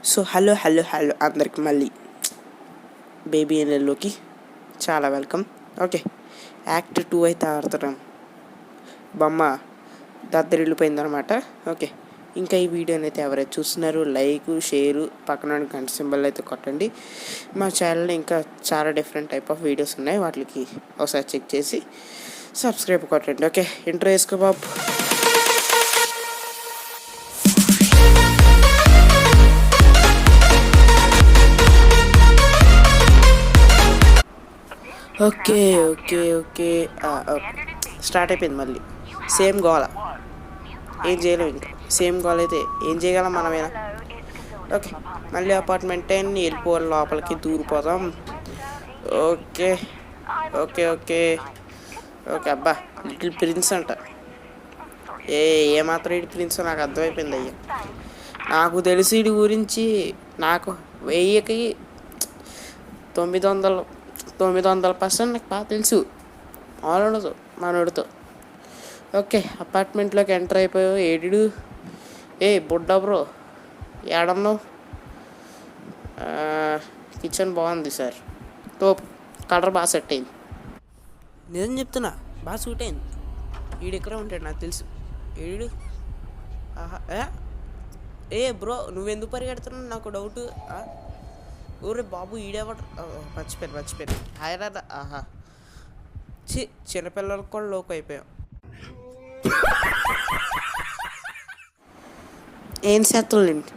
So hello hello hello అందరికి మళ్ళీ baby ఎన్ఎల్లోకి చాలా వెల్కమ్. ఓకే, యాక్ట్ 2 అయితే ఆడుతున్నాం. బొమ్మ దద్దరిల్లిపోయిందనమాట. ఓకే, ఇంకా ఈ వీడియోని అయితే ఎవరైతే చూస్తున్నారు లైక్ షేరు పక్కన గంట సింబల్ అయితే కొట్టండి. మా ఛానల్లో ఇంకా చాలా డిఫరెంట్ టైప్ ఆఫ్ వీడియోస్ ఉన్నాయి, వాటికి ఒకసారి చెక్ చేసి సబ్స్క్రైబ్ కొట్టండి. ఓకే, ఇంట్రో వేసుకో బాబు. ఓకే ఓకే ఓకే స్టార్ట్ అయిపోయింది. మళ్ళీ సేమ్ గోల, ఏం చేయలేము. ఇంకా సేమ్ గోల అయితే ఏం చేయగలం మనమేనా. ఓకే, మళ్ళీ అపార్ట్మెంట్ 10 వెళ్ళిపోవాలి, లోపలికి దూరిపోదాం. ఓకే ఓకే ఓకే ఓకే అబ్బా, లిటిల్ ప్రిన్స్ అంట. ఏమాత్రం ఇటు ప్రిన్స్ నాకు అర్థమైపోయింది. అయ్యా, నాకు తెలిసి వీడి గురించి నాకు 1000కి 900% నాకు బాగా తెలుసు. ఆల్ ఉండదు మనోడితో. ఓకే, అపార్ట్మెంట్లోకి ఎంటర్ అయిపోయావు. ఏడు బుడ్డా బ్రో, ఏడన్నావు? కిచెన్ బాగుంది సార్, తోపు. కలర్ బాగా సెట్ అయింది, నిజం చెప్తున్నా, బాగా సూట్ అయింది. వీడు ఇక్కడే ఉంటాడు నాకు తెలుసు. ఏడు ఆహా, బ్రో నువ్వెందుకు పరిగెడుతున్నావు నాకు డౌట్. ఊరే బాబు, ఈడేవాడు. మర్చిపోయాను. హైదరాబాద్. ఆహా, చిన్నపిల్లలకు కూడా లోకు అయిపోయాం. ఏం చేస్తాంలేండి,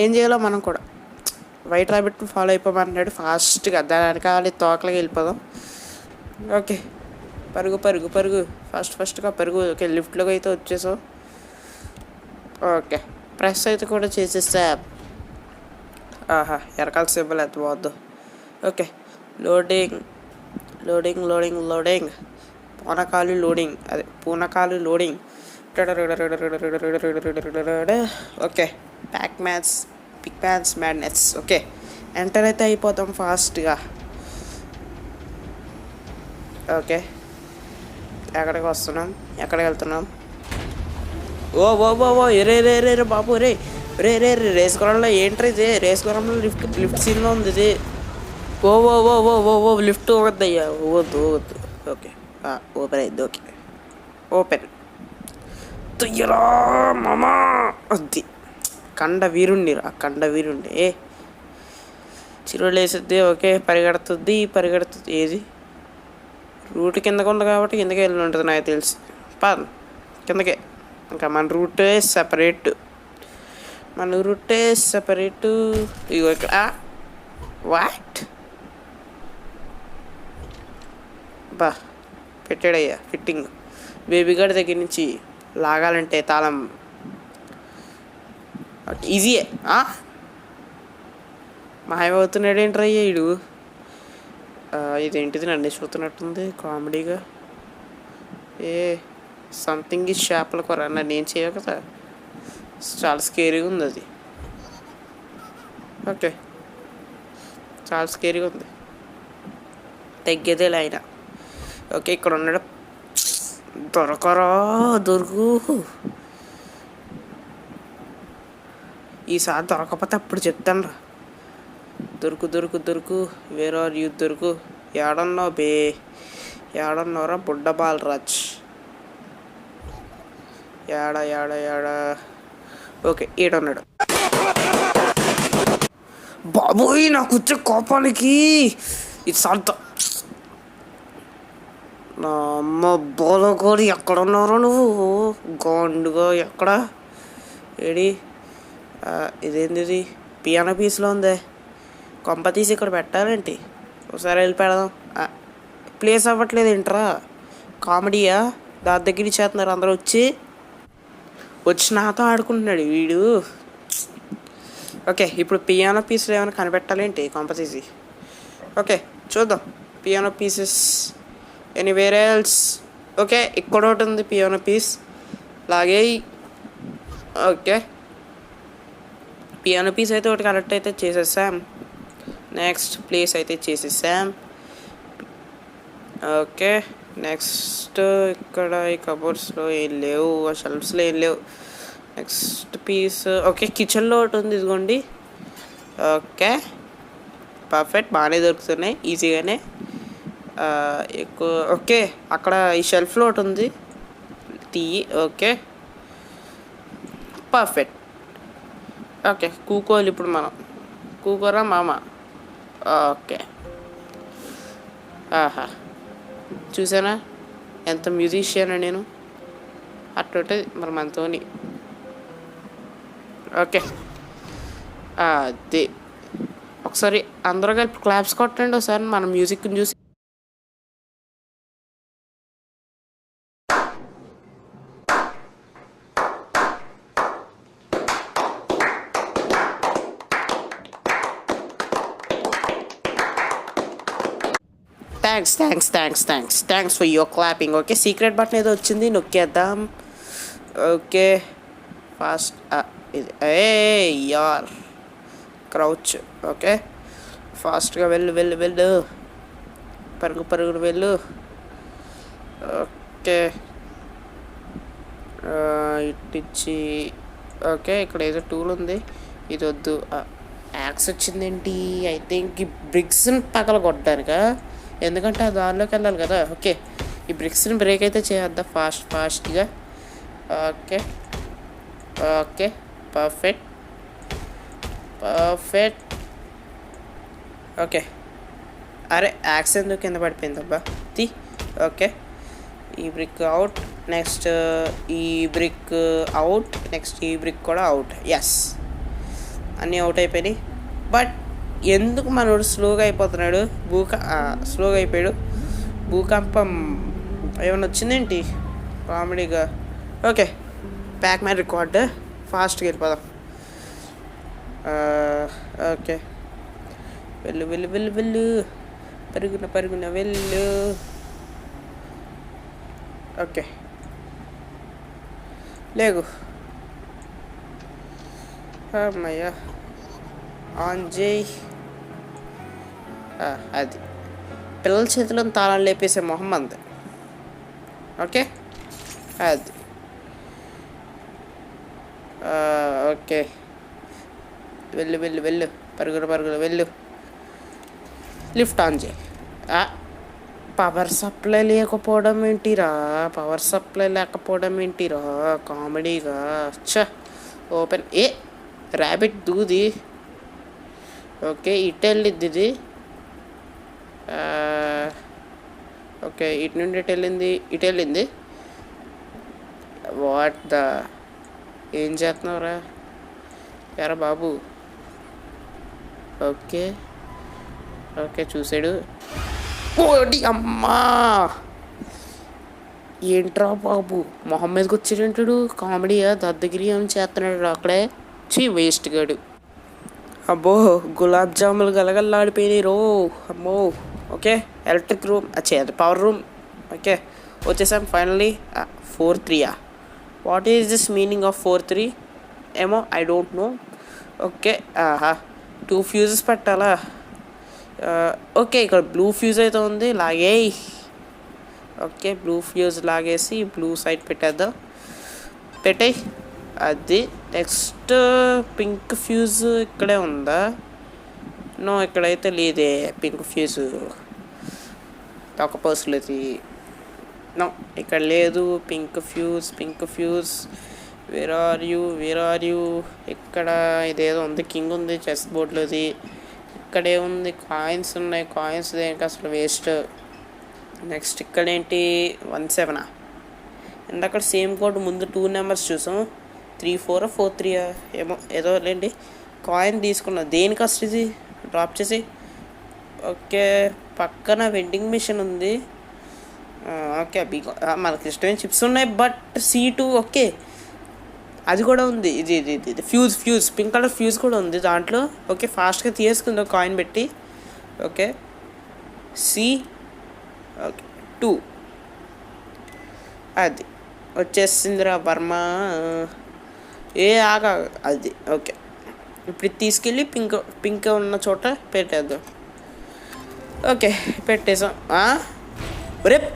ఏం చేయాలో మనం కూడా. వైట్ రాబిట్ ఫాలో అయిపోమన్నాడు ఫాస్ట్గా. దాని వెనకాల తోకలకి వెళ్ళిపోదాం. ఓకే, పరుగు ఫాస్ట్గా పరుగు. ఓకే, లిఫ్ట్లోకి అయితే వచ్చేసాం. ఓకే, ప్రెస్ అయితే కూడా చేసేసా. ఆహా, ఎరకాల సింబల్ ఎంత బాగుందో. Okay, loading. పూనకాలు loading. Okay, pick man's madness. Okay, enter అయితే అయిపోతాం ఫాస్ట్గా. ఓకే, ఎక్కడికి వెళ్తున్నాం? ఓ రే బాబు, రే రేస్ గురంలో ఏంట్రీ ఇది? రేస్ గురంలో లిఫ్ట్ సీన్లో ఉంది ఇది. ఓ లిఫ్ట్ వద్దయ్యా, వద్దు. ఓకే, ఓపెన్ అయింది. Okay, open. తుయ్యరా మామా, వద్ది. కండ వీరుండి చిరులు వేసిద్ది. ఓకే, పరిగెడుతుంది. ఏది రూట్ కిందకు ఉంది కాబట్టి కిందకే వెళ్ళి ఉంటుంది నాకు తెలిసి. కిందకే. ఇంకా మన రూటే సెపరేట్. ఇగో ఇక్కడ వాట్ బా పెట్టాడయ్యా ఫిట్టింగ్. బేబీ గారి దగ్గర నుంచి లాగాలంటే తాళం ఈజీయే. మాయమవుతున్నాడు ఏంట్రయ్యా వీడు. ఇదేంటిది, నన్ను చూస్తున్నట్టుంది కామెడీగా. సంథింగ్ ఈ షాపుల కూర నన్ను ఏం చేయవు కదా. చాలా స్కేరీగా ఉంది అది. ఓకే, చాలా స్కేరీగా ఉంది, తగ్గేదే లైన. ఓకే, ఇక్కడ ఉన్నాడు. దొరుకు. ఈసారి దొరకపోతే అప్పుడు చెప్తాను రా. దొరుకు. Where are you? దొరుకు. ఏడన్నావురా బుడ్డ బాలరాజ్? ఏడా? ఓకే, ఈడన్నాడు. బాబోయ్, నాకు వచ్చే కోపానికి ఇది సాల్త. నా అమ్మ బోలగోడి, ఎక్కడున్నారో నువ్వు గోండుగా? ఎక్కడ? ఏడి? ఇదేంది? ఇది పియానో పీస్లో ఉందే. కొంప తీసి ఇక్కడ పెట్టాలేంటి? ఒకసారి వెళ్ళి పెడదాం. ప్లేస్ అవ్వట్లేదు ఏంట్రా? కామెడీయా? దాని దగ్గర చేస్తున్నారు అందరూ వచ్చి నాతో ఆడుకుంటున్నాడు వీడు. ఓకే, ఇప్పుడు పియానో పీస్లో ఏమైనా కనిపెట్టాలేంటి కొంప తీసి? ఓకే, చూద్దాం. Piano pieces anywhere else? Okay, ఇక్కడ ఒకటి ఉంది పియానో పీస్. లాగే. ఓకే, పియానో పీస్ అయితే ఒకటి కరెక్ట్ అయితే చేసేసాం. నెక్స్ట్ ప్లేస్ అయితే చేసేసాం. ఓకే, నెక్స్ట్ ఇక్కడ ఈ కబోర్డ్స్లో ఏం లేవు, షెల్ఫ్స్లో ఏం లేవు. Next piece. ఓకే, కిచెన్లో ఒకటి ఉంది, ఇదిగోండి. ఓకే పర్ఫెక్ట్, బాగానే దొరుకుతున్నాయి ఈజీగానే. ఎక్కువ ఓకే, అక్కడ ఈ షెల్ఫ్లో ఒకటి ఉంది, టీ. Okay perfect. ఓకే కూకోవాలి ఇప్పుడు మనం, కూకోరా మామ. ఓకే ఆహా చూసానా ఎంత మ్యూజిషియన్ నేను, అట్లుంటుంది మరి మనతోని. ఓకే అది ఒకసారి అందరూ కలిపి క్లాప్స్ కొట్టండి ఒకసారి మన మ్యూజిక్ని చూసి. Thanks for your clapping. Okay secret button ఏదో వచ్చింది, నొక్కేద్దాం. ఓకే ఫాస్ట్ ఇది యార్ క్రౌచ్. ఓకే ఫాస్ట్గా వెళ్ళు, పరుగుడు వెళ్ళు. ఓకే ఇట్టిచ్చి ఓకే ఇక్కడ ఏదో టూల్ ఉంది, ఇది వద్దు. యాక్స్ వచ్చిందేంటి, ఐ థింక్ ఈ బ్రిక్స్ని పగల కొట్టడానికా, ఎందుకంటే ఆ దారిలోకి వెళ్ళాలి కదా. ఓకే ఈ బ్రిక్స్ని బ్రేక్ అయితే చేద్దాం ఫాస్ట్గా. Okay perfect. ఓకే అరే యాక్స్ ఎందుకు కింద పడిపోయిందబ్బా తి. ఓకే ఈ బ్రిక్ అవుట్, నెక్స్ట్ ఈ బ్రిక్ అవుట్, నెక్స్ట్ ఈ బ్రిక్ కూడా అవుట్. ఎస్ అన్నీ అవుట్ అయిపోయినాయి. బట్ ఎందుకు మనోడు స్లోగా అయిపోతున్నాడు, స్లోగా అయిపోయాడు. భూకంపం ఏమైనా వచ్చిందేంటి కామెడీగా. ఓకే ప్యాక్ మ్యాన్ రికార్డ్, ఫాస్ట్గా వెళ్ళిపోదాం. ఓకే వెళ్ళు పరుగున వెళ్ళు. ఓకే లేగు అమ్మయ్యా ఆన్ చేయి. అది పిల్లల చేతిలో తాళాలు లేపేసే మొహమ్మద్. ఓకే అది ఓకే వెళ్ళు పరుగున వెళ్ళు. లిఫ్ట్ ఆన్ చేయి. పవర్ సప్లై లేకపోవడం ఏంటిరా కామెడీగా. ఓపెన్ ర్యాబిట్ దూది. ఓకే ఇటు వెళ్ళిద్ది ఇది. ఓకే ఇటు నుండి ఇటు వెళ్ళింది. వాట్ ద ఏం చేస్తున్నావురా ఎరా బాబు. ఓకే చూసాడు. ఓడి అమ్మా ఏంట్రా బాబు మొహం మీదకి వచ్చేటంటాడు, కామెడీయా దద్దగిరి ఏం చేస్తున్నాడు అక్కడే. వేస్ట్ గాడు. అబ్బో గులాబ్ జాములు గలగల్లాడిపోయినాయి రో అమ్మో. ఓకే ఎలక్ట్రిక్ రూమ్ అది పవర్ రూమ్. ఓకే వచ్చేసాం finally. 4-3 what is this meaning of 4-3 ఏమో I don't know. Okay 2 fuses పెట్టాలా. ఓకే ఇక్కడ బ్లూ ఫ్యూజ్ అయితే ఉంది, లాగేయి. ఓకే బ్లూ ఫ్యూజ్ లాగేసి బ్లూ సైడ్ పెట్టేయి. అది నెక్స్ట్ పింక్ ఫ్యూజ్ ఇక్కడే ఉందా, నో ఇక్కడైతే లేదే పింక్ ఫ్యూజ్. తొక్కపోసలేదు, నో ఇక్కడ లేదు pink fuse. Where are you ఇక్కడ ఇదేదో ఉంది, కింగ్ ఉంది చెస్ బోర్డ్లోది. ఇక్కడే ఉంది కాయిన్స్ ఉన్నాయి, కాయిన్స్ దేనికి అసలు వేస్ట్. నెక్స్ట్ ఇక్కడేంటి 17 ఇందాక సేమ్ కోడ్ ముందు 2 నెంబర్స్ చూసాం, 3-4 4-3 ఏమో ఏదో లేండి. కాయిన్ తీసుకున్నా దేనికి అసలు ఇది డ్రాప్ చేసి. ఓకే పక్కన వెండింగ్ మిషన్ ఉంది. ఓకే మనకి ఇష్టమైన చిప్స్ ఉన్నాయి, బట్ C2 ఓకే అది కూడా ఉంది. ఇది ఫ్యూజ్ పింక్ కలర్ ఫ్యూజ్ కూడా ఉంది దాంట్లో. ఓకే ఫాస్ట్గా తీసుకుందాం కాయిన్ పెట్టి. ఓకే ఓకే 2 అది వచ్చేసిందిరా వర్మ. ఆగా అది. ఓకే ఇప్పుడు తీసుకెళ్ళి పింక్ ఉన్న చోట పెట్టేద్దాం. ఓకే పెట్టేసాం. రేపు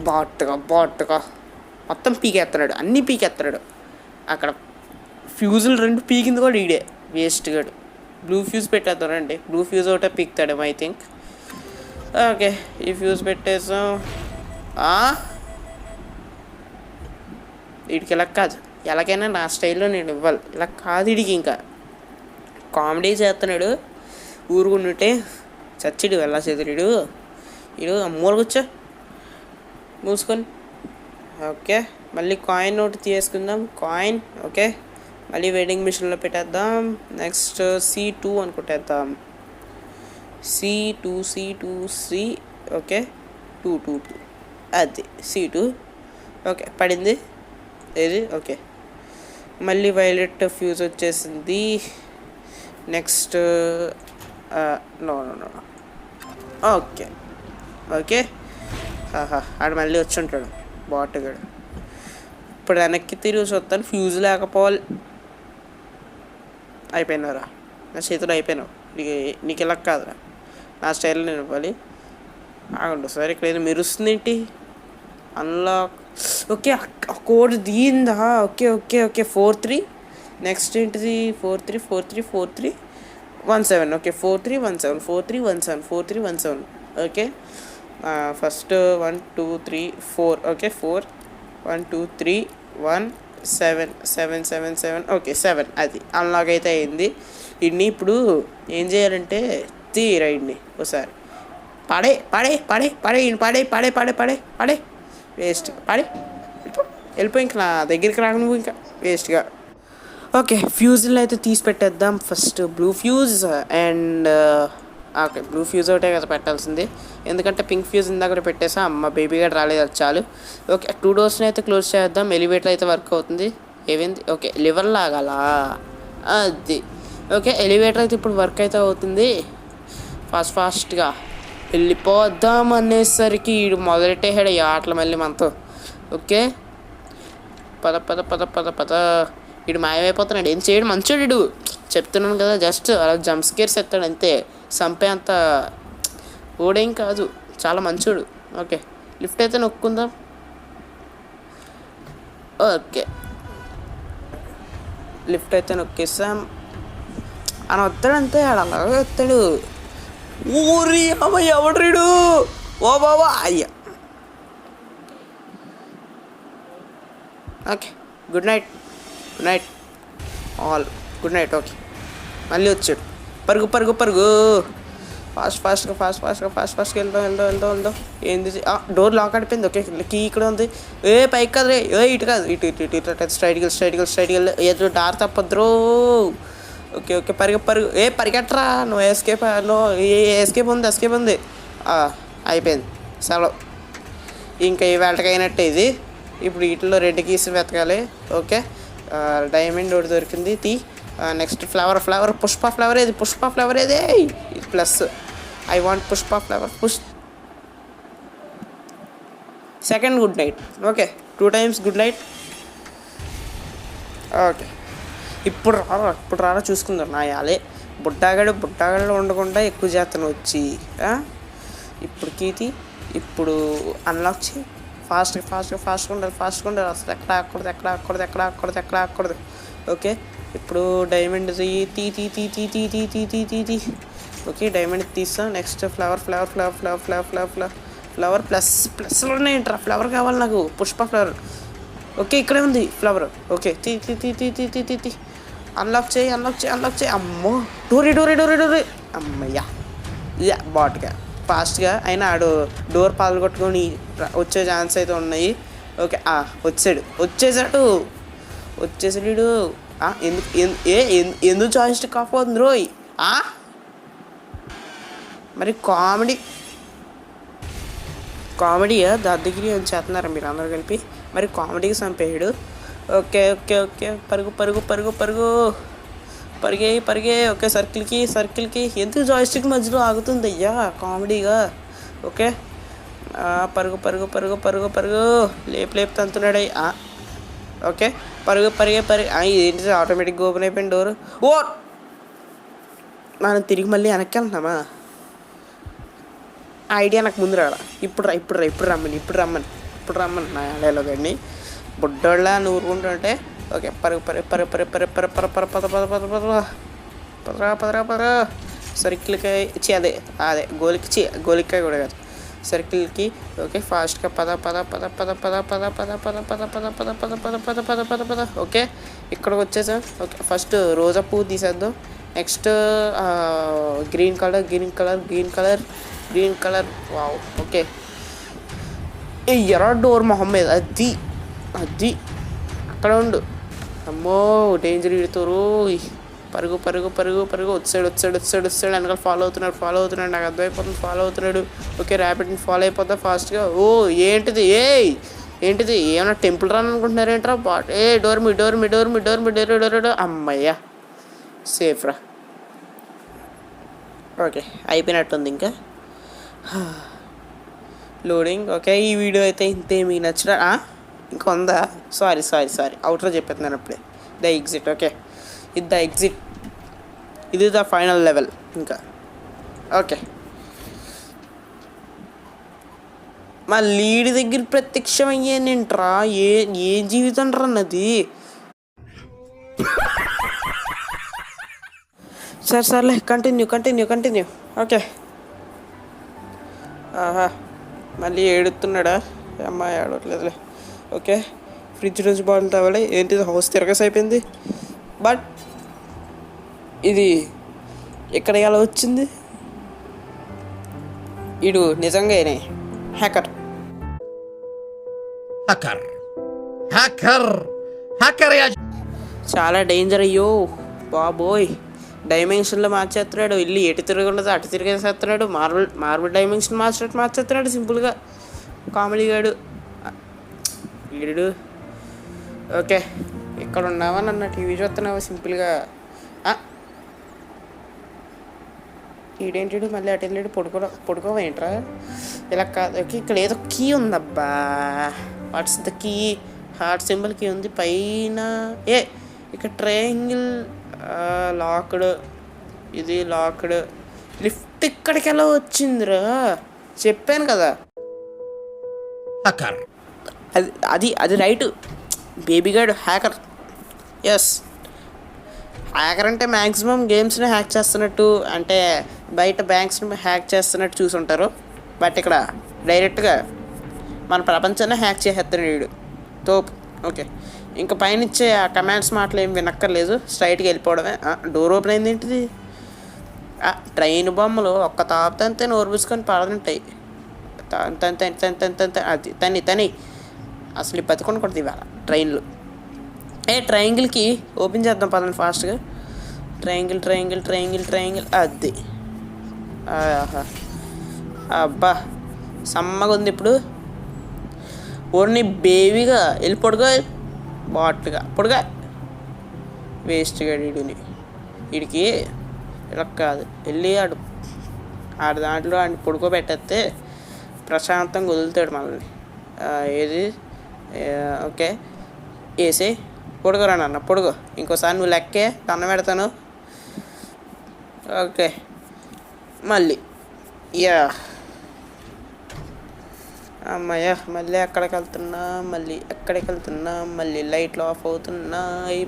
బాట్గా మొత్తం పీకేస్తున్నాడు, అన్నీ పీకేస్తున్నాడు. అక్కడ ఫ్యూజులు 2 పీకింది కూడా ఈడే. వేస్ట్ గడు. బ్లూ ఫ్యూజ్ పెట్టేద్దానండి. బ్లూ ఫ్యూజ్ ఒకటే పీక్తాడేమో ఐ థింక్. ఓకే ఈ ఫ్యూజ్ పెట్టేసాం. వీడికి ఇలా కాదు, ఎలాగైనా నా స్టైల్లో నేను ఇవ్వాలి. ఇలా కాదు వీడికి, ఇంకా కామెడీ చేస్తున్నాడు ఊరుకుంటుంటే. చచ్చిడు వెళ్ళా చెదురుడు వీడు. అమ్మూలు కూర్చో మూసుకొని. ఓకే మళ్ళీ కాయిన్ ఒకటి తీసుకుందాం. కాయిన్ ఓకే మళ్ళీ వెయిటింగ్ మిషన్లో పెట్టేద్దాం. Next C2 అనుకుంటేద్దాం. C2 ఓకే 2 అది C2 ఓకే పడింది ఏది. ఓకే మళ్ళీ వైలెట్ ఫ్యూజ్ వచ్చేసింది. నెక్స్ట్ నో ఓకే ఓకే ఆడు మళ్ళీ వచ్చి ఉంటాడు బాటుగాడు. ఇప్పుడు వెనక్కి తిరిగి చూస్తాను. ఫ్యూజ్ లేకపోవాలి. అయిపోయినారా నా చేతిలో అయిపోయినావు. నీకు ఇలా కాదురా, నా స్టైల్లో నేను ఇవ్వాలి. ఆగండి సరే ఇక్కడ ఏదో మెరుస్తుంది ఏంటి. అన్లాక్ ఓకే కోడ్ దీందా. Okay okay okay 43. నెక్స్ట్ ఏంటిది 43 17. Okay 4317 okay first 1 2 3 4 okay 4 1 2 3 1 7 7 7 7 okay 7 అది అన్లాక్ అయితే అయింది. ఇన్ని ఇప్పుడు ఏం చేయాలంటే రైడ్ని ఒకసారి పాడే వేస్ట్ వెళ్ళిపోయి ఇంకా నా దగ్గరికి రాక నువ్వు ఇంకా వేస్ట్గా. ఓకే ఫ్యూజులు అయితే తీసి పెట్టేద్దాం. First blue fuse and okay blue fuse ఒకటే కదా పెట్టాల్సింది, ఎందుకంటే పింక్ ఫ్యూజ్ ఇందాక కూడా పెట్టేసా. అమ్మ బేబీ గడ్ రాలేదు, అది చాలు. ఓకే 2 డోర్స్ని అయితే క్లోజ్ చేద్దాం. ఎలివేటర్ అయితే వర్క్ అవుతుంది. ఏమైంది ఓకే లివర్ లాగాలా అది. ఓకే ఎలివేటర్ అయితే ఇప్పుడు వర్క్ అయితే అవుతుంది. ఫాస్ట్గా వెళ్ళిపోద్దాం అనేసరికి వీడు మొదలెట్టేసాడు ఈ ఆటలు మళ్ళీ మనతో. ఓకే పద వీడు మాయమైపోతున్నాడు. ఏం చేయడు మంచోడు వీడు, చెప్తున్నాను కదా. జస్ట్ అలా జంప్ స్కేర్స్ ఎత్తాడు అంతే, సంపే అంత ఓడేం కాదు, చాలా మంచోడు. ఓకే లిఫ్ట్ అయితే నొక్కుందాం. ఓకే లిఫ్ట్ అయితే నొక్కేసాం అని వస్తాడు అంతే. ఆడు అలాగే వస్తాడు. ఊరి అమ్మ ఎవడ్రీడు ఓ బాబా అయ్యా. Okay good night all good night. Okay మళ్ళీ వచ్చాడు. పరుగు ఫాస్ట్గా వెళ్దాం. ఏంది డోర్ లాక్ ఆడిపోయింది. ఓకే కీ ఇక్కడ ఉంది. పైకి కాదు రే, ఇటు కాదు ఇటు స్ట్రైట్కి వెళ్ళు. ఏదో డార్ తప్పద్రో. ఓకే పరుగు పరిగెట్టరా. నువ్వు ఎస్కేప్ ఉంది. అయిపోయింది సెలవు. ఇంకా ఈ వేటకి అయినట్టే ఇది. ఇప్పుడు వీటిలో రెడ్ కీస్ వెతకాలి. ఓకే డైమండ్ ఒకటి దొరికింది. నెక్స్ట్ ఫ్లవర్ పుష్ప ఫ్లవర్ ఏది ఇది plus. I want Pushpa flower second good night. Okay 2 times good night. Okay ఇప్పుడు రారా చూసుకుందాం. నా యాలే బుడ్డాగడు ఉండకుండా ఎక్కువ చేతను వచ్చి ఇప్పుడు కీతి ఇప్పుడు అన్లాక్ చేయి. ఫాస్ట్గా ఉండాలి. అసలు ఎక్కడ ఆకూడదు. ఓకే ఇప్పుడు డైమండ్ తీ. ఓకే డైమండ్ తీస్తాం. నెక్స్ట్ ఫ్లవర్ ప్లస్లో ఉన్నాయంటారా. ఫ్లవర్ కావాలి నాకు, పుష్ప ఫ్లవర్. ఓకే ఇక్కడే ఉంది ఫ్లవర్. ఓకే తీ అన్లాక్ చేయి. అమ్మో డోరే అమ్మయ్యా బాట్గా ఫాస్ట్గా అయినా ఆడు డోర్ పాలు కొట్టుకొని వచ్చే ఛాన్స్ అయితే ఉన్నాయి. ఓకే వచ్చేసాడు ఎందుకు జాయిస్టిక్ ఆఫ్ అవుతుంది రోయ్. మరి కామెడీయా దాదాగిరి అని చేస్తున్నారా మీరు అందరూ కలిపి. మరి కామెడీకి చంపేయడు. ఓకే పరిగే. ఓకే సర్కిల్కి ఎందుకు జాయిస్టిక్ మధ్యలో ఆగుతుంది అయ్యా కామెడీగా. ఓకే పరుగు లేపు తంతున్నాడు. ఓకే పరిగే ఏంటి ఆటోమేటిక్గా ఓపెన్ అయిపోయింది డోరు. ఓ మనం తిరిగి మళ్ళీ వెనక్కి వెళ్తున్నామా. ఆ ఐడియా నాకు ముందు రాడా. ఇప్పుడు రమ్మని నా ఆడేలో కానీ బుడ్డోళ్ళ నూరుకుంటుంటే. ఓకే పరుగు పదరా పదరా పదరా సర్కిల్కి అదే అదే గోలికాయ కూడా కాదు సర్కిల్కి. ఓకే ఫాస్ట్గా పద పద పద పద పద పద పద పద పద పద పద పద పద పద పద పద పద. ఓకే ఇక్కడికి వచ్చేసాం. ఓకే ఫస్ట్ రోజా పువ్వు తీసేద్దాం. Next green colour wow. Okay ఎర్ర డోర్ మొహమ్మద్ అది అక్కడ ఉండు. అమ్మో డేంజర్ ఇడుతారు. పరుగు వచ్చాడు వెనకాల ఫాలో అవుతున్నాడు నాకు అర్థమైపోతుంది ఫాలో అవుతున్నాడు. ఓకే ర్యాపిడ్ని ఫాలో అయిపోతా ఫాస్ట్గా. ఓ ఏంటిది ఏంటిది ఏమన్నా టెంపుల్ రన్ అనుకుంటున్నారేంట్రా బాట్. డోర్ అమ్మయ్యా సేఫ్ రా. ఓకే అయిపోయినట్టుంది ఇంకా లోడింగ్. ఓకే ఈ వీడియో అయితే ఇంతే. మీకు నచ్చిన ఇంకా ఉందా? సారీ అవుట్రో చెప్పేస్తున్నాను అప్పుడే. The exit. ఓకే ఇది ద ఎగ్జిట్, ఇది ద ఫైనల్ లెవెల్ ఇంకా. ఓకే మా లీడ్ దగ్గర ప్రత్యక్షం అయ్యానంట్రా. ఏ జీవితం రా అన్నది. సర్లే కంటిన్యూ. ఓకే మళ్ళీ ఏడుతున్నాడా? అమ్మాయి ఆడట్లేదులే. ఓకే ఫ్రిడ్జ్ నుంచి బాగుంది తవ్వాలి. ఏంటిది హౌస్ తిరగస్ అయిపోయింది. బట్ ఇది ఎక్కడ ఎలా వచ్చింది? ఇడు నిజంగానే హ్యాకర్. చాలా డేంజర్ అయ్యో బాబోయ్. డైమెన్షన్లో మార్చేస్తున్నాడు. ఇల్లు ఎటు తిరగలేదు అటు తిరిగేసేస్తున్నాడు. మార్బుల్ డైమెన్షన్ మార్చేస్తున్నాడు సింపుల్గా. కామెడీ గాడు వీడు. ఓకే ఇక్కడ ఉన్నావా? నన్ను టీవీ చూస్తున్నావా సింపుల్గా? ఈడేంటి మళ్ళీ అటు వెళ్ళాడు. పడుకోవేంట్రా? ఇలా కాదు. ఓకే ఇక్కడ ఏదో కీ ఉందబ్బా. What's the key? Heart symbol key ఉంది పైన. ఇక్కడ ట్రయాంగిల్ లాక్డ్. ఇది లాక్డ్. లిఫ్ట్ ఇక్కడికి ఎలా వచ్చిందిరా? చెప్పాను కదా అది రైట్. బేబీగాడు హ్యాకర్. ఎస్ హ్యాకర్ అంటే మ్యాక్సిమం గేమ్స్ని హ్యాక్ చేస్తున్నట్టు, అంటే బయట బ్యాంక్స్ని హ్యాక్ చేస్తున్నట్టు చూసుంటారు. బట్ ఇక్కడ డైరెక్ట్గా మన ప్రపంచాన్ని హ్యాక్ చేసేస్తాడు వీడు తోపు. ఓకే ఇంకా పైన ఇచ్చే ఆ కమాండ్స్ మాటలు ఏం వినక్కర్లేదు, స్ట్రైట్గా వెళ్ళిపోవడమే. డోర్ ఓపెన్ అయింది ఏంటిది? ట్రైన్ బొమ్మలు ఒక్క తాపుతంతే నోరు పూసుకొని పడుతుంటాయి. అది తని అసలు బతికొని కొడుతుంది ఇవాళ ట్రైన్లు. ట్రయాంగిల్కి ఓపెన్ చేద్దాం పదండి ఫాస్ట్గా. ట్రయాంగిల్ అది. అబ్బా సమ్మగా ఉంది ఇప్పుడు. ఓన్లీ బేబీగా వెళ్ళి పొడుగా వేస్ట్గా వీడికి ఇలా కాదు. వెళ్ళి ఆడు దాంట్లో ఆడిని పడుకోబెట్టేస్తే ప్రశాంతంగా వదులుతాడు మనల్ని. ఏది ఓకే వేసి పొడుగురా నాన్న పొడుగు. ఇంకోసారి నువ్వు లెక్కే దండం పెడతాను. ఓకే మళ్ళీ అమ్మయ్య మళ్ళీ ఎక్కడికి వెళ్తున్నా మళ్ళీ లైట్లు ఆఫ్ అవుతున్నాయి.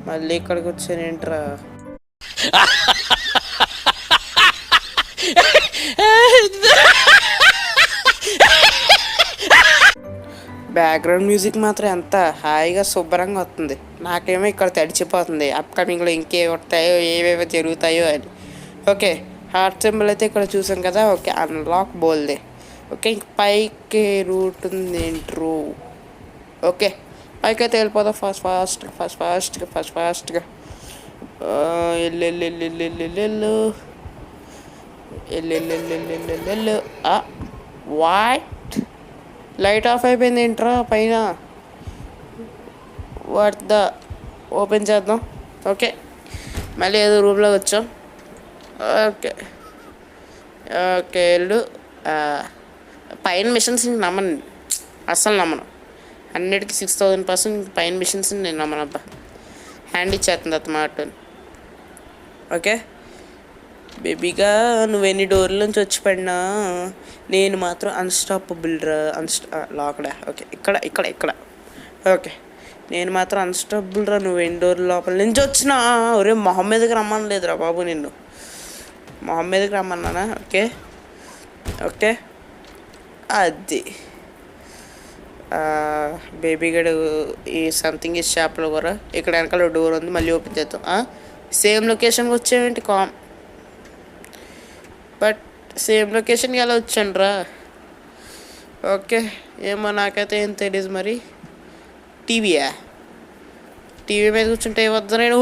మళ్ళీ ఇక్కడికి వచ్చానేంట్రా? బ్యాక్గ్రౌండ్ మ్యూజిక్ మాత్రం ఎంత హాయిగా శుభ్రంగా వస్తుంది. నాకేమో ఇక్కడ తడిచిపోతుంది అప్కమింగ్లో ఇంకేమి వస్తాయో ఏవేవో జరుగుతాయో అని. ఓకే హార్ట్ సింబల్ అయితే ఇక్కడ చూసాం కదా. Okay unlock బోల్దే. ఓకే ఇంక పైకి రూట్ ఉంది ఏంట్రూ. ఓకే పైకి అయితే వెళ్ళిపోదాం ఫాస్ట్గా. ఎల్లు వాట్ లైట్ ఆఫ్ అయిపోయింది ఏంట్రా పైన? వాట్ ద ఓపెన్ చేద్దాం. ఓకే మళ్ళీ ఏదో రూమ్లోకి వచ్చాం. ఓకే వెళ్ళు. పైన మిషన్స్ అస్సలు నమ్మను. అన్నిటికీ 6000% పైన మిషన్స్ నేను నమ్మను అబ్బా. హ్యాండ్ ఇచ్చేస్తుంది అత్తమాట. ఓకే బేబీగా నువ్వు ఎన్ని డోర్ల నుంచి వచ్చి పడినా నేను మాత్రం అన్స్టాపబుల్ రా. లాక్డా. ఓకే ఇక్కడ ఓకే నేను మాత్రం అన్స్టబుల్ రా. నువ్వు ఇండోర్ లోపల నుంచి వచ్చినా ఒరే మొహం మీదకి రమ్మని లేదురా బాబు. నిన్ను మొహం మీదకి రమ్మన్నానా? ఓకే ఓకే అది బేబీ గడు ఈ సంథింగ్ ఈ షాప్లో కూడా ఇక్కడ వెనకాల డోర్ ఉంది. మళ్ళీ ఓపెన్ చేద్దాం. సేమ్ లొకేషన్కి వచ్చావేంటి? బట్ సేమ్ లొకేషన్కి ఎలా వచ్చాను రా? ఓకే ఏమో నాకైతే ఏం తెలియదు మరి. టీవీయా? టీవీ మీద కూర్చుంటే వద్దా నేను?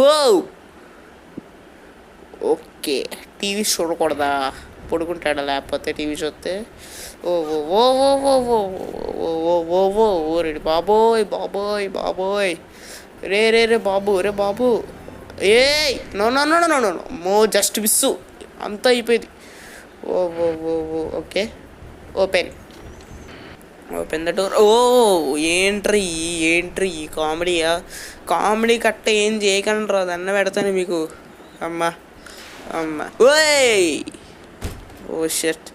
Okay TV చూడకూడదా? పడుకుంటాడా లేకపోతే టీవీ చూస్తే? ఓ ఓ ఓ ఓ ఓ ఓ ఓ ఓ ఓ ఓ రే బాబోయ్ బాబోయ్ బాబోయ్ రే రే రే బాబు రే బాబు ఏయ్ no no no no no no మో జస్ట్ మిస్సు అంతా అయిపోయింది. ఓ ఓ ఓ ఓ ఓకే ఓపెన్ ద డోర్. ఓ ఏంట్రీ కామెడీయా? కామెడీ కట్ట ఏం చేయకండి రా, దన్న పెడతాను మీకు. అమ్మా ఓయ్ ఓ షర్ట్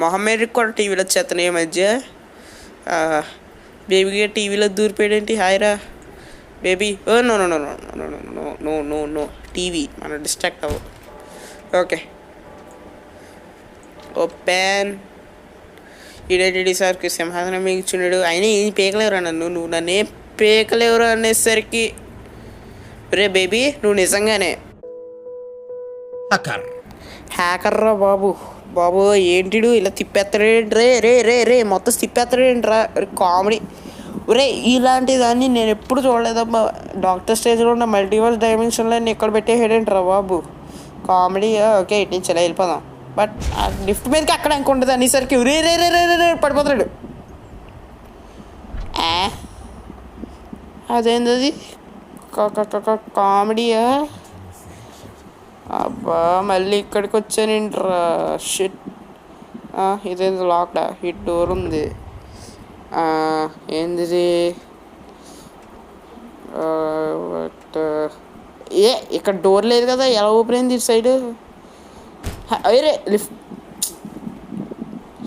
మొహమ్మేడ్కి కూడా టీవీలో వచ్చేస్తున్నాయి ఈ మధ్య. బేబీగా టీవీలో దూరిపోయాడేంటి? హాయ్రా బేబీ. ఓ no no no no no no no no no TV మనం డిస్ట్రాక్ట్ అవ్వ. Okay open. ఈడేడి సార్కి సింహాసనం మించున్నాడు. అయినా ఏం పీకలేవురా నన్ను. నువ్వు నన్ను ఏం పీకలేవురా అనేసరికి రే బేబీ నువ్వు నిజంగానే హ్యాకర్ రా బాబు. బాబు ఏంటిడు ఇలా తిప్పేస్తాడేంటి? రే రే రే రే మొత్తం తిప్పేస్తాడేంట్రా? కామెడీ. రే ఇలాంటి దాన్ని నేను ఎప్పుడు చూడలేదమ్మా. డాక్టర్ స్టేజ్లో ఉన్న మల్టీవర్స్ డైమెన్షన్లో ఎక్కడ పెట్టేసాడేంట్రా బాబు? కామెడీ. ఓకే ఇటు నుంచి ఇలా వెళ్ళిపోదాం. బట్ ఆ లిఫ్ట్ మీదకి అక్కడ ఇంక ఉంటుంది అనేసరికి రే రే రే రే రే పడిపోతాడు. అదేంది కామెడీయా? అబ్బా మళ్ళీ ఇక్కడికి వచ్చానేంట్రా? షిట్. ఇదేంది లాక్డా? ఈ డోర్ ఉంది. ఏంది ఇక్కడ డోర్ లేదు కదా, ఎలా ఓపెన్ అయింది ఇటు సైడ్? అరే lift.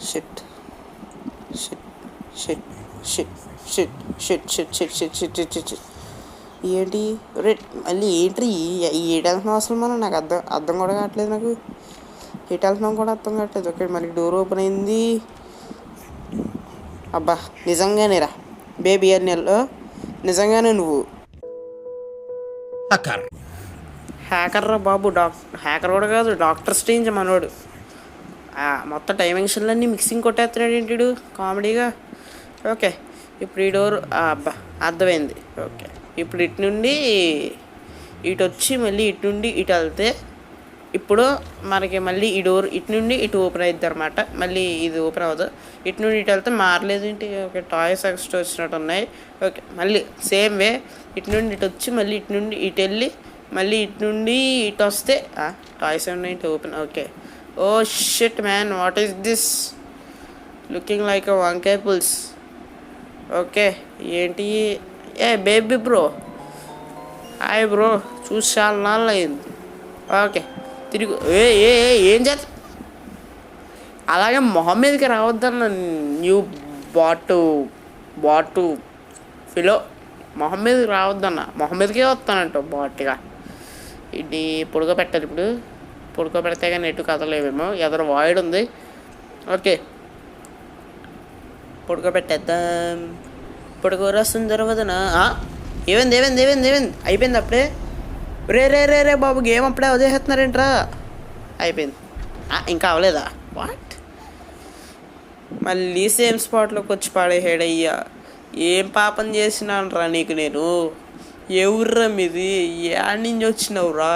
Shit shit shit shit shit shit shit shit shit shit shit shit ఏంటి రే మళ్ళీ ఏంటి ఏటు వెళ్తున్నాం అసలు మనం? నాకు అర్థం కూడా కావట్లేదు. నాకు ఎటు వెళ్తున్నాం కూడా అర్థం కావట్లేదు. ఓకే మళ్ళీ డోర్ ఓపెన్ అయింది. అబ్బా నిజంగానేరా బేబీ అన్నెల్లో నిజంగానే నువ్వు హ్యాకర్ రా బాబు. హ్యాకర్ కూడా కాదు, డాక్టర్ స్ట్రేంజ్ మనోడు. మొత్తం డైమెన్షన్లన్నీ మిక్సింగ్ కొట్టేస్తున్నాడు ఏంటిడు కామెడీగా. ఓకే ఇప్పుడు ఈ డోర్ అబ్బా అర్థమైంది. ఓకే ఇప్పుడు ఇటు నుండి ఇటు వచ్చి మళ్ళీ ఇటు నుండి ఇటు వెళ్తే ఇప్పుడు మనకి మళ్ళీ ఈ డోర్ ఇటు నుండి ఇటు ఓపెన్ అవుతుంది అనమాట. మళ్ళీ ఇది ఓపెన్ అవ్వదు. ఇటు నుండి ఇటు వెళ్తే మారలేదు ఏంటి? ఓకే టాయ్స్ ఎక్స్ట్రా వచ్చినట్టు ఉన్నాయి. ఓకే మళ్ళీ సేమ్ వే ఇటు నుండి ఇటు వచ్చి మళ్ళీ ఇటు నుండి ఇటు వెళ్ళి మళ్ళీ ఇటు నుండి ఇటు వస్తే టాయ్స్ ఉన్నాయి ఇటు open. Okay oh shit man what is this looking like a వంకాయ పుల్స్. ఓకే ఏంటి? బేబీ బ్రో హాయ్ బ్రో, చూసి చాలా నాళ్ళు అయింది. ఓకే తిరిగి ఏం చేస్తా అలాగే మొహం మీదకి రావద్దన్న న్యూ బాటు ఫిలో. మొహం మీదకి రావద్దన్న, మొహం మీదకే వస్తానంట బాట్గా. ఇది పొడుగోబెట్టాలి. ఇప్పుడు పొడుకోబెడితే కానీ ఎటు కదలేవేమో. ఎదరు వాయిడ్ ఉంది. ఓకే పొడుకోబెట్టేద్దాం. పొడుకోరా సుందరవదన. ఏమైంది అయిపోయింది అప్పుడే. రే రే రే రే బాబు గేమ్ అప్పుడే వదిలేస్తున్నారేంట్రా? అయిపోయింది. ఇంకా అవ్వలేదా? వాట్? మళ్ళీ సేమ్ స్పాట్లోకి వచ్చి పాడేసాడయ్యా. ఏం పాపం చేసినాను రా నీకు నేను? ఎవర్రా మీది? యాడ్ నుంచి వచ్చినావురా?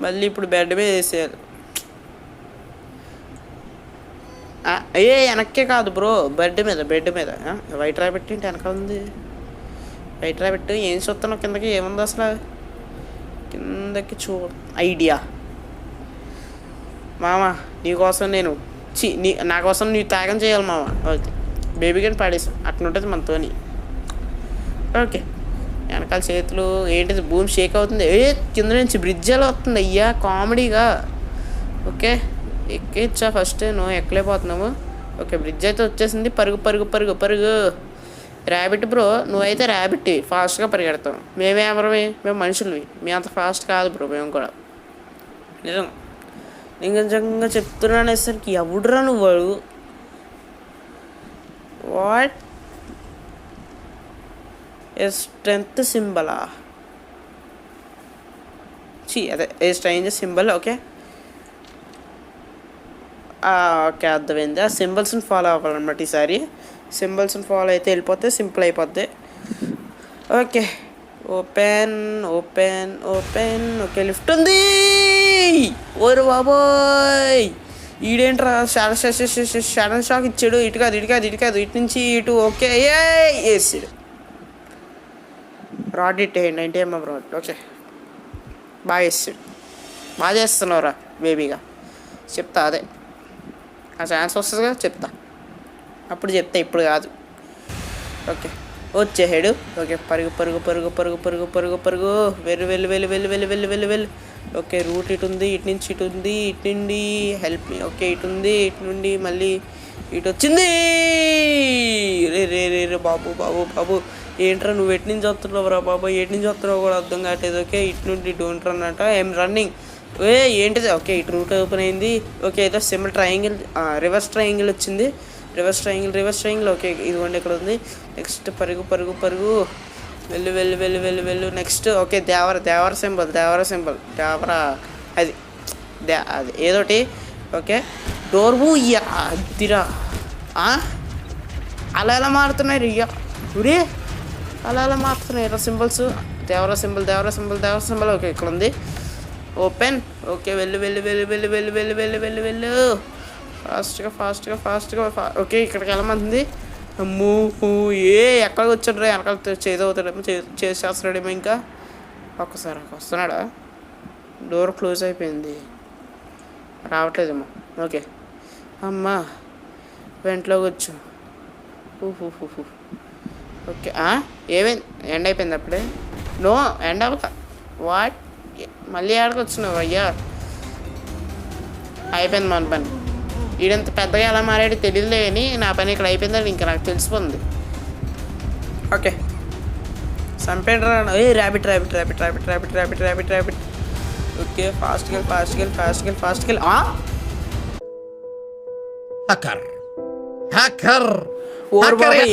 మళ్ళీ ఇప్పుడు బెడ్ మీద వేసేయాలి. వెనక్కే కాదు బ్రో, బెడ్ మీద వైట్ రాబెట్ ఏంటి వెనక ఉంది? వైట్ రాబెట్ ఏం చూస్తున్నావు? కిందకి ఏముంది అసలు? కిందకి ఐడియా మామ నీకోసం నేను నా కోసం నీ త్యాగం చేయాలి మామ. ఓకే బేబీ గని పాడేసాం అట్లుంటుంది మనతోని. ఓకే వెనకాల చేతులు ఏంటిది? భూమి షేక్ అవుతుంది. కింద నుంచి బ్రిడ్జ్ ఎలా వస్తుంది అయ్యా కామెడీగా. ఓకే ఎక్కిచ్చా ఫస్ట్, నువ్వు ఎక్కలేకపోతున్నావు. ఓకే బ్రిడ్జ్ అయితే వచ్చేసింది. పరుగు పరుగు పరుగు పరుగు. ర్యాబిట్ బ్రో, నువ్వైతే ర్యాబిట్ ఫాస్ట్గా పరిగెడతాం. మేమేమరమే, మేము మనుషులవి, మేము అంత ఫాస్ట్ కాదు బ్రో. మేము కూడా నిజం, నేను నిజంగా చెప్తున్నాను. అసలుకి ఎవడురా నువ్వు? వాట్ ఏ స్ట్రెంత్ సింబలా? అదే a strange symbol. Okay okay, అర్థమైంది. ఆ సింబల్స్ని ఫాలో అవ్వాలన్నమాట ఈసారి. సింబల్స్ని ఫాలో అయితే వెళ్ళిపోతే సింపుల్ అయిపోద్ది. Okay, open open open. Okay, lift ఉంది. ఓరు బాబోయ్, ఈడేంట్రా షడన్ షాక్ ఇచ్చాడు. ఇటు కాదు ఇటు కాదు ఇటు కాదు, ఇటు నుంచి ఇటు. ఓకే వేసాడు. రాడ్ ఇట్టేయండి, అంటే ఏమో రాడ్. ఓకే, బాగా వేసాడు. బాగా చేస్తున్నావురా బేబీగా. చెప్తా, అదే ఆ ఛాన్స్ వస్తుందిగా చెప్తా, అప్పుడు చెప్తా, ఇప్పుడు కాదు. ఓకే, వచ్చేసాడు. ఓకే, పరుగు పరుగు పరుగు పరుగు పరుగు పరుగు పరుగు. వెళ్ళు వెళ్ళు వెళ్ళు వెళ్ళు వెళ్ళు వెళ్ళు వెళ్ళు వెళ్ళు. ఓకే, రూట్ ఇటు ఉంది, ఇటు నుంచి ఇటు ఉంది, ఇటు నుండి హెల్ప్ మీ. ఓకే, ఇటు ఉంది, ఇటు నుండి మళ్ళీ ఇటు వచ్చింది. రే రే రే రే బాబు బాబు బాబు, ఏంట్రా నువ్వు ఎటు నుంచి వస్తున్నావు రా బాబు? ఎటు నుంచి వస్తున్నావు కూడా అర్థం కావట్లేదు. ఓకే, ఇటు నుండి డోంట్ రన్ అంట, ఐఎమ్ రన్నింగ్. ఏంటిది? ఓకే, ఇటు రూట్ ఓపెన్ అయింది. ఓకే, ఏదో సింబల్ ట్రయాంగిల్, రివర్స్ ట్రయాంగిల్ వచ్చింది. Reverse triangle. ఓకే, ఇదిగోండి ఇక్కడ ఉంది. నెక్స్ట్ పరుగు పరుగు పరుగు, వెళ్ళు వెళ్ళు వెళ్ళు వెళ్ళు వెళ్ళు. నెక్స్ట్ ఓకే, దేవర సింబల్. దేవర అది అది ఏదోటి. ఓకే, డోర్ ఇయ్యా అదిరా. అలా ఎలా మారుతున్నాయి రియా ఉరే, అలా ఎలా మారుతున్నాయి రా సింబల్స్. దేవర సింబల్. ఓకే, ఇక్కడ ఉంది ఓపెన్. ఓకే, వెళ్ళు వెళ్ళు వెళ్ళు వెళ్ళు వెళ్ళు వెళ్ళు వెళ్ళు వెళ్ళు వెళ్ళు ఫాస్ట్గా. ఓకే, ఇక్కడికి వెళ్ళమంది. అమ్మో, ఎక్కడికి వచ్చాడు రా? వెనకాల చేదవుతాడేమో, చేసేస్తున్నాడేమో. ఇంకా ఒక్కసారి వస్తున్నాడా? డోర్ క్లోజ్ అయిపోయింది, రావట్లేదేమో. ఓకే, అమ్మా వెంట్లోకి వచ్చు. ఓకే, ఏమైంది? ఎండ్ అయిపోయింది అప్పుడే. నో, ఎండ్ అవ్వక. వాట్, మళ్ళీ ఆడికి వచ్చినావు అయ్యా? అయిపోయింది మన పని. వీడంత పెద్దగా ఎలా మారాడు తెలియదులే, కానీ నా పని ఇక్కడ అయిపోయిందని ఇంకా నాకు తెలిసిపోయింది. ఓకే, చంపేండి రా. ర్యాబిట్. ఓకే, ఫాస్ట్గా.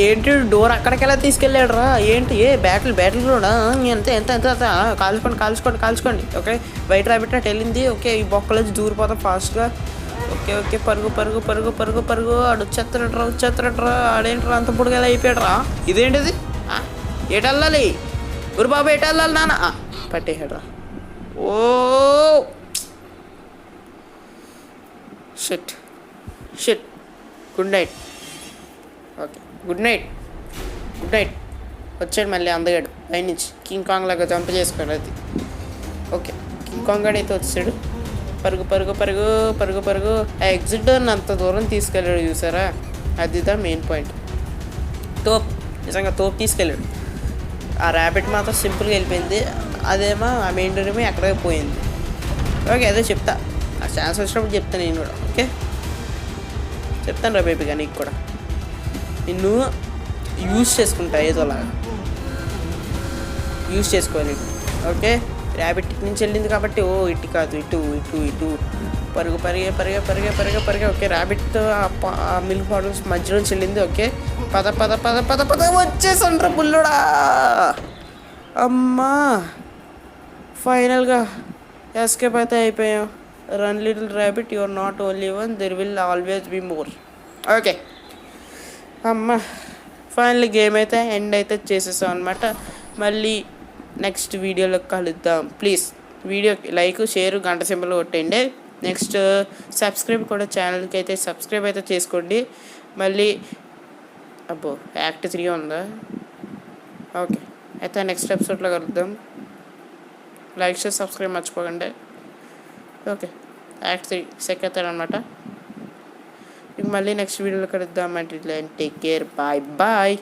ఏంటి డోర్ అక్కడికి ఎలా తీసుకెళ్ళాడు రా? ఏంటి బ్యాటిల్ కూడా ఎంత కాల్చుకోండి. ఓకే, వైట్ ర్యాబిట్ అటు వెళ్ళింది. ఓకే, ఈ బొక్కలోంచి దూరిపోతాం ఫాస్ట్గా. ఓకే, పరుగు. ఆడు వచ్చేస్తాడట్రా. ఆడేంట్రా అంత పొడుగు ఎలా అయిపోయాడు రా? ఇదేంటిది? ఎటు వెళ్ళాలి? ఊరు బాబు, ఎటు వెళ్ళాలి నాన్న? పట్టేసాడు రా. Oh shit. Good night. Okay, good night. వచ్చాడు మళ్ళీ అందగాడు పైనుంచి. కింగ్ కాంగ్ లాగా జంప్ చేసుకోండి అది. ఓకే, కింగ్ కాంగ్ గాడు అయితే వచ్చాడు. పరుగు. ఆ ఎగ్జిట్ డోర్ని అంత దూరం తీసుకెళ్ళాడు చూసారా? అది దా మెయిన్ పాయింట్. నిజంగా తోపు తీసుకెళ్ళాడు. ఆ ర్యాబిట్ మాత్రం సింపుల్గా వెళ్ళిపోయింది. అదేమో ఆ మెయిన్ డోర్ ఏమో ఎక్కడికి పోయింది. ఓకే, అదే చెప్తా, ఆ ఛాన్స్ వచ్చినప్పుడు చెప్తాను నేను కూడా. ఓకే, చెప్తాను రా బేబీగా, నీకు కూడా. నిన్ను యూజ్ చేసుకుంటా, ఏదోలాగా యూజ్ చేసుకోవాలి. ఓకే, ర్యాబిట్ నుంచి వెళ్ళింది కాబట్టి ఇటు కాదు, ఇటు పరుగు. ఓకే, ర్యాబిట్ ఆ మిల్క్ బాటిల్స్ మధ్యలోంచి వెళ్ళింది. ఓకే, పద వచ్చేసండ్రా బుల్లుడా. అమ్మా, ఫైనల్గా ఎస్కేప్ అయితే అయిపోయాం. Run little rabbit, you are not only one, there will always be more. Okay, అమ్మ ఫైనల్ గేమ్ అయితే ఎండ్ అయితే చేసేసాం అనమాట. మళ్ళీ నెక్స్ట్ వీడియోలో కలుద్దాం. ప్లీజ్ వీడియోకి లైక్, షేర్, గంట సింబల్ కొట్టండి. నెక్స్ట్ సబ్స్క్రైబ్ కూడా, ఛానల్కి అయితే సబ్స్క్రైబ్ అయితే చేసుకోండి. మళ్ళీ అబ్బో యాక్ట్ 3 ఉందా? ఓకే, అయితే నెక్స్ట్ ఎపిసోడ్లో కలుద్దాం. లైక్, షేర్, సబ్స్క్రైబ్ మర్చిపోకండి. ఓకే, యాక్ట్ 3 సెక్రటరీ అనమాట. ఇంక మళ్ళీ నెక్స్ట్ వీడియోలో కలుద్దాం. అంటే టేక్ కేర్, బాయ్.